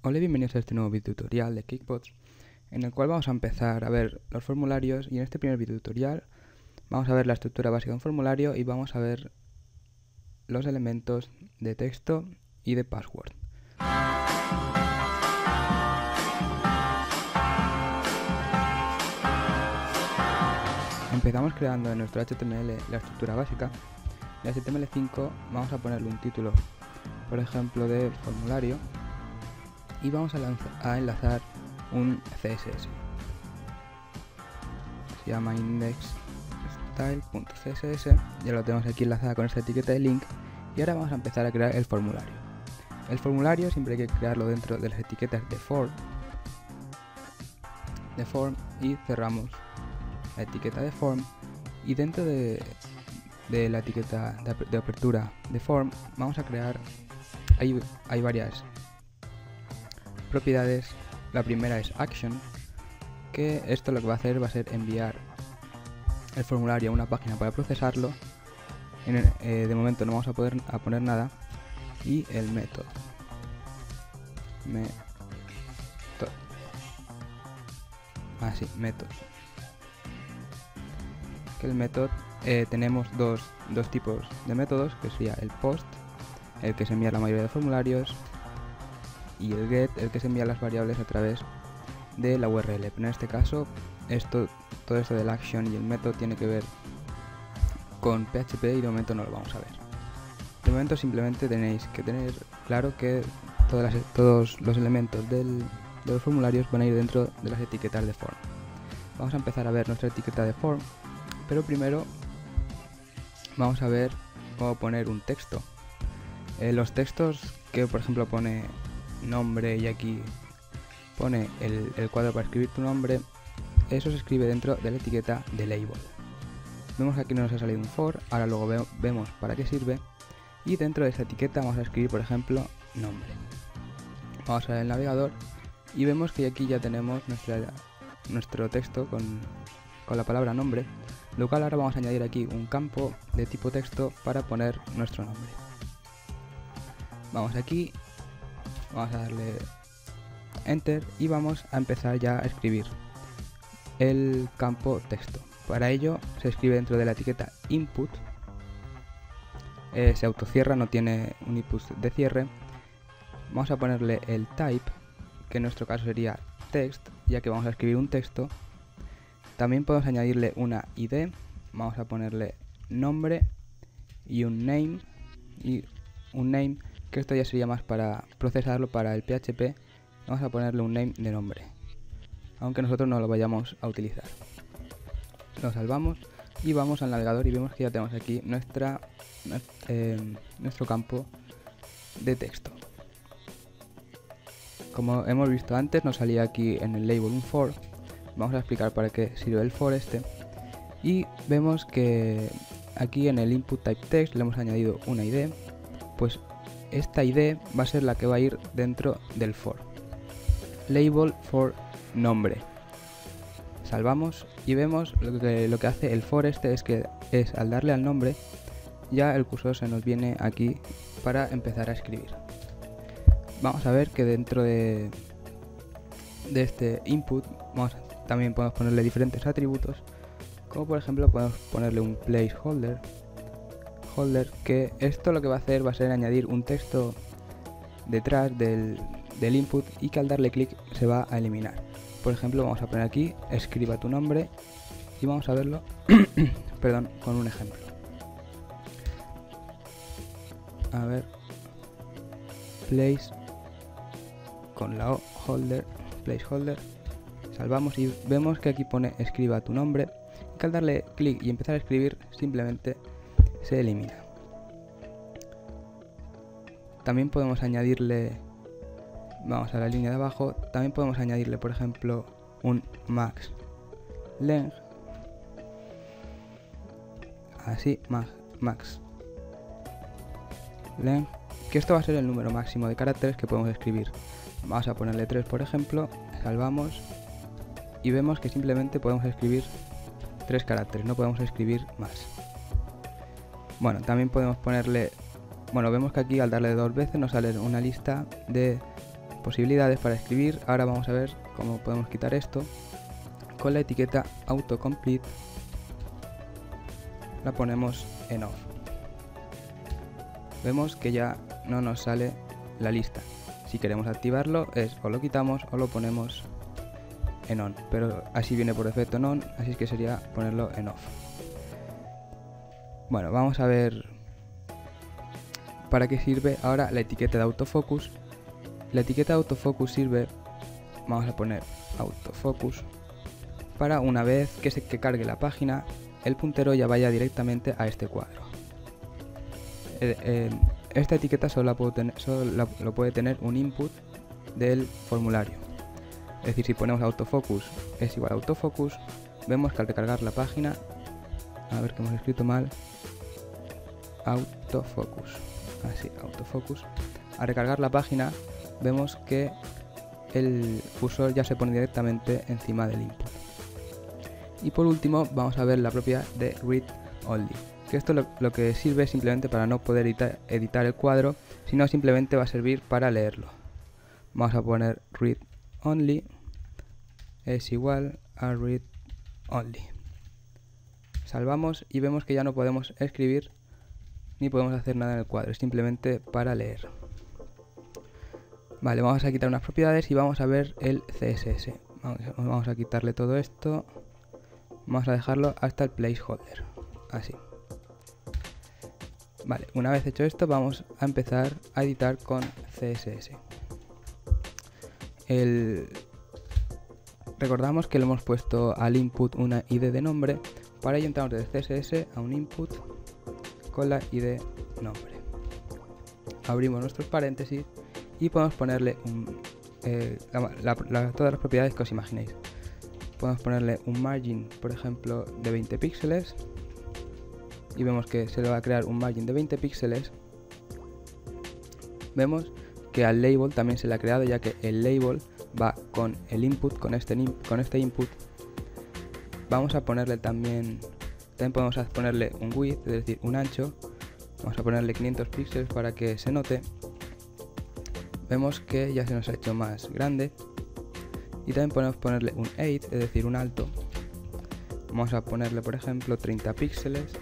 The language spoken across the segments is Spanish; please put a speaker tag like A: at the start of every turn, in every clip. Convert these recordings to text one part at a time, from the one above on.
A: Hola y bienvenidos a este nuevo video tutorial de Cakebots, en el cual vamos a empezar a ver los formularios. Y en este primer video tutorial vamos a ver la estructura básica de un formulario y vamos a ver los elementos de texto y de password. Empezamos creando en nuestro HTML la estructura básica. En HTML5 vamos a ponerle un título, por ejemplo, de formulario, y vamos a enlazar un CSS. Se llama indexstyle.css, ya lo tenemos aquí enlazada con esta etiqueta de link, y ahora vamos a empezar a crear el formulario. El formulario siempre hay que crearlo dentro de las etiquetas de form, y cerramos la etiqueta de form, y dentro de la etiqueta de apertura de form vamos a crear, hay varias propiedades. La primera es action, que esto lo que va a hacer va a ser enviar el formulario a una página para procesarlo. De momento no vamos a poner nada. Y el método, método, que el método tenemos dos tipos de métodos, que sería el post, el que se envía la mayoría de formularios, y el get, el que se envía las variables a través de la URL. Pero en este caso todo esto del action y el método tiene que ver con PHP y de momento no lo vamos a ver. De momento simplemente tenéis que tener claro que todos los elementos de los formularios van a ir dentro de las etiquetas de form. Vamos a empezar a ver nuestra etiqueta de form, pero primero vamos a ver cómo poner un texto. Los textos que por ejemplo pone nombre y aquí pone el cuadro para escribir tu nombre, eso se escribe dentro de la etiqueta de label. Vemos que aquí no nos ha salido un for, ahora luego vemos para qué sirve, y dentro de esa etiqueta vamos a escribir por ejemplo nombre. Vamos al navegador y vemos que aquí ya tenemos nuestro texto con la palabra nombre, lo cual ahora vamos a añadir aquí un campo de tipo texto para poner nuestro nombre. Vamos aquí, vamos a darle enter y vamos a empezar ya a escribir el campo texto. Para ello se escribe dentro de la etiqueta input, se autocierra, no tiene un input de cierre. Vamos a ponerle el type, que en nuestro caso sería text, ya que vamos a escribir un texto. También podemos añadirle una ID, vamos a ponerle nombre y un name, que esto ya sería más para procesarlo para el PHP. Vamos a ponerle un name de nombre, aunque nosotros no lo vayamos a utilizar. Lo salvamos y vamos al navegador y vemos que ya tenemos aquí nuestro campo de texto. Como hemos visto antes, nos salía aquí en el label un for. Vamos a explicar para qué sirve el for este. Y vemos que aquí en el input type text le hemos añadido una ID. Pues esta ID va a ser la que va a ir dentro del for. Label for nombre. Salvamos y vemos lo que hace el for este es al darle al nombre, ya el cursor se nos viene aquí para empezar a escribir. Vamos a ver que dentro de este input también podemos ponerle diferentes atributos, como por ejemplo podemos ponerle un placeholder, que esto lo que va a hacer va a ser añadir un texto detrás del input y que al darle clic se va a eliminar. Por ejemplo, vamos a poner aquí escriba tu nombre y vamos a verlo perdón, con un ejemplo. A ver, place con la O, placeholder, salvamos y vemos que aquí pone escriba tu nombre, y que al darle clic y empezar a escribir simplemente se elimina. También podemos añadirle, vamos a la línea de abajo, también podemos añadirle por ejemplo un max length, así, max length, que esto va a ser el número máximo de caracteres que podemos escribir. Vamos a ponerle 3 por ejemplo, salvamos y vemos que simplemente podemos escribir 3 caracteres, no podemos escribir más. Bueno, también podemos ponerle, vemos que aquí al darle 2 veces nos sale una lista de posibilidades para escribir. Ahora vamos a ver cómo podemos quitar esto. Con la etiqueta autocomplete la ponemos en off. Vemos que ya no nos sale la lista. Si queremos activarlo o lo quitamos o lo ponemos en on, pero así viene por defecto en on, así es que sería ponerlo en off. Bueno, vamos a ver para qué sirve ahora la etiqueta de autofocus. La etiqueta de autofocus sirve, vamos a poner autofocus, para una vez que cargue la página, el puntero ya vaya directamente a este cuadro. Esta etiqueta solo lo puede tener un input del formulario. Es decir, si ponemos autofocus es igual a autofocus, vemos que al recargar la página, a ver que hemos escrito mal, autofocus, así, autofocus, al recargar la página vemos que el cursor ya se pone directamente encima del input. Y por último vamos a ver la propiedad de read only, que esto lo que sirve es simplemente para no poder editar el cuadro, sino simplemente va a servir para leerlo. Vamos a poner read only es igual a read only. Salvamos y vemos que ya no podemos escribir ni podemos hacer nada en el cuadro, es simplemente para leer. Vale, vamos a quitar unas propiedades y vamos a ver el CSS. Vamos a quitarle todo esto, vamos a dejarlo hasta el placeholder, así. Vale, una vez hecho esto vamos a empezar a editar con CSS. Recordamos que le hemos puesto al input una ID de nombre. Para ello entramos desde CSS a un input con la ID nombre. Abrimos nuestros paréntesis y podemos ponerle todas las propiedades que os imaginéis. Podemos ponerle un margin, por ejemplo, de 20 píxeles. Y vemos que se le va a crear un margin de 20 píxeles. Vemos que al label también se le ha creado, ya que el label va con el input, con este input. Vamos a ponerle también podemos ponerle un width, es decir, un ancho. Vamos a ponerle 500 píxeles para que se note. Vemos que ya se nos ha hecho más grande. Y también podemos ponerle un height, es decir, un alto. Vamos a ponerle, por ejemplo, 30 píxeles.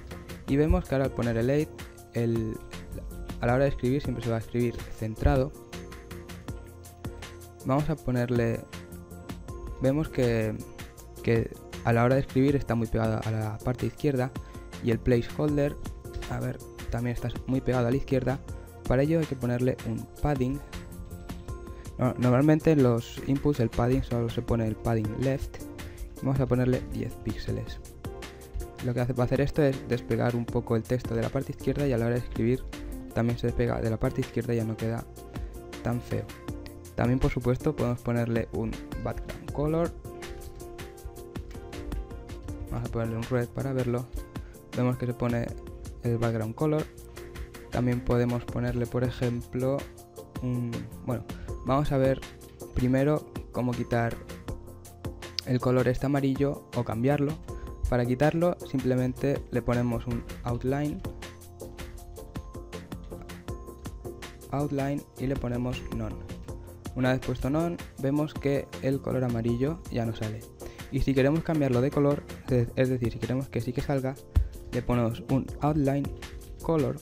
A: Y vemos que ahora al poner el height, a la hora de escribir siempre se va a escribir centrado. Vamos a ponerle, vemos que a la hora de escribir está muy pegado a la parte izquierda, y el placeholder, a ver, también está muy pegado a la izquierda. Para ello hay que ponerle un padding. Normalmente en los inputs el padding solo se pone el padding left. Vamos a ponerle 10 píxeles. Lo que va a hacer esto es despegar un poco el texto de la parte izquierda, y a la hora de escribir también se despega de la parte izquierda y ya no queda tan feo. También, por supuesto, podemos ponerle un background color. Vamos a ponerle un red para verlo. Vemos que se pone el background color. También podemos ponerle, por ejemplo, bueno, vamos a ver primero cómo quitar el color este amarillo o cambiarlo. Para quitarlo simplemente le ponemos un outline y le ponemos none. Una vez puesto none, vemos que el color amarillo ya no sale. Y si queremos cambiarlo de color, es decir, si queremos que sí que salga, le ponemos un outline color,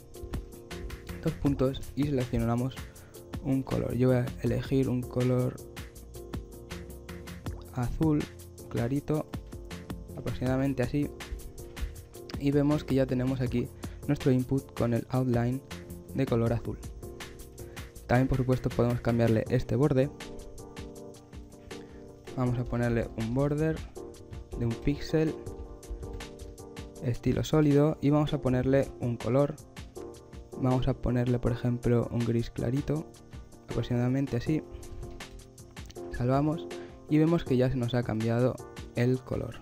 A: dos puntos, y seleccionamos un color. Yo voy a elegir un color azul clarito, aproximadamente así, y vemos que ya tenemos aquí nuestro input con el outline de color azul. También, por supuesto, podemos cambiarle este borde. Vamos a ponerle un border de un píxel, estilo sólido, y vamos a ponerle un color. Vamos a ponerle, por ejemplo, un gris clarito, aproximadamente así. Salvamos y vemos que ya se nos ha cambiado el color.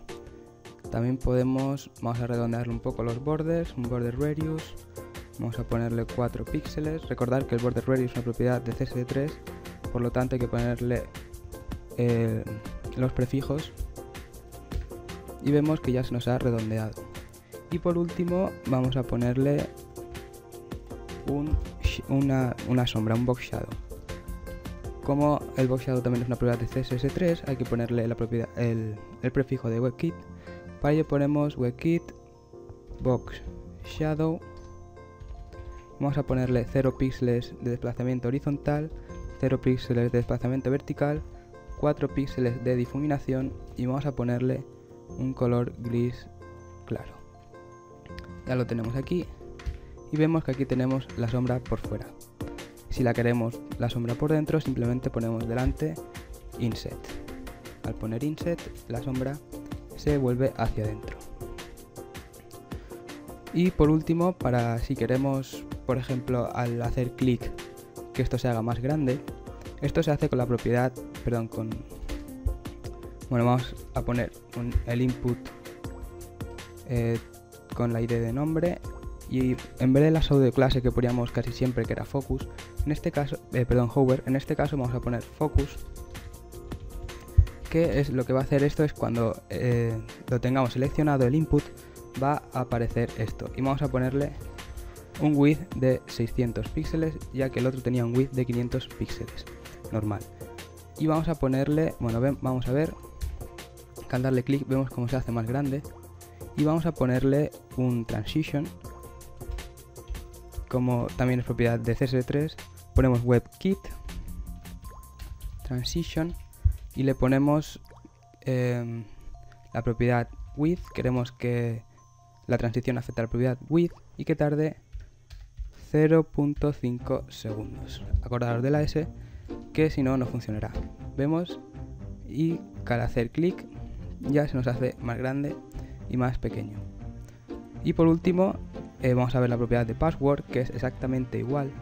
A: También vamos a redondearle un poco los bordes, un border radius. Vamos a ponerle 4 píxeles. Recordad que el border radius es una propiedad de CSS3, por lo tanto hay que ponerle los prefijos, y vemos que ya se nos ha redondeado. Y por último vamos a ponerle una sombra, un box shadow. Como el box shadow también es una propiedad de CSS3, hay que ponerle la propiedad, el prefijo de WebKit. Para ello ponemos WebKit box shadow. Vamos a ponerle 0 píxeles de desplazamiento horizontal, 0 píxeles de desplazamiento vertical, 4 píxeles de difuminación y vamos a ponerle un color gris claro. Ya lo tenemos aquí y vemos que aquí tenemos la sombra por fuera. Si la queremos la sombra por dentro, simplemente ponemos delante Inset. Al poner Inset, la sombra se vuelve hacia adentro. Y por último, para si queremos, por ejemplo, al hacer clic, que esto se haga más grande, esto se hace con la propiedad, bueno, vamos a poner el input con la ID de nombre y en vez de la pseudo clase que poníamos casi siempre, que era focus, en este caso, hover, en este caso vamos a poner focus, que es lo que va a hacer esto es cuando lo tengamos seleccionado el input, va a aparecer esto y vamos a ponerle un width de 600 píxeles, ya que el otro tenía un width de 500 píxeles normal. Y vamos a ponerle, bueno, vamos a ver que al darle clic vemos cómo se hace más grande y vamos a ponerle un transition, como también es propiedad de CSS3, ponemos WebKit transition y le ponemos la propiedad width. Queremos que la transición afecte a la propiedad width y que tarde 0.5 segundos. Acordaros de la S, que si no, no funcionará. Vemos y que al hacer clic ya se nos hace más grande y más pequeño. Y por último vamos a ver la propiedad de password, que es exactamente igual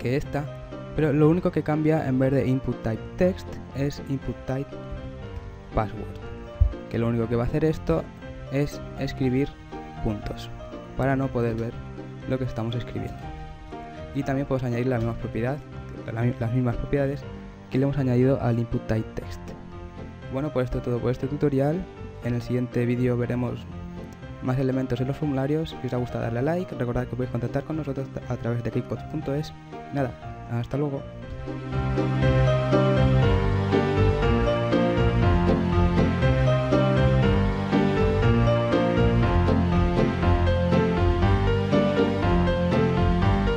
A: que esta, pero lo único que cambia, en vez de input type text, es input type password, que lo único que va a hacer esto es escribir puntos para no poder ver lo que estamos escribiendo. Y también podemos añadir las mismas propiedades que le hemos añadido al input type text. Bueno, pues esto es todo por este tutorial. En el siguiente vídeo veremos más elementos en los formularios. Si os ha gustado, darle a like. Recordad que podéis contactar con nosotros a través de geekpods.es. Nada, hasta luego.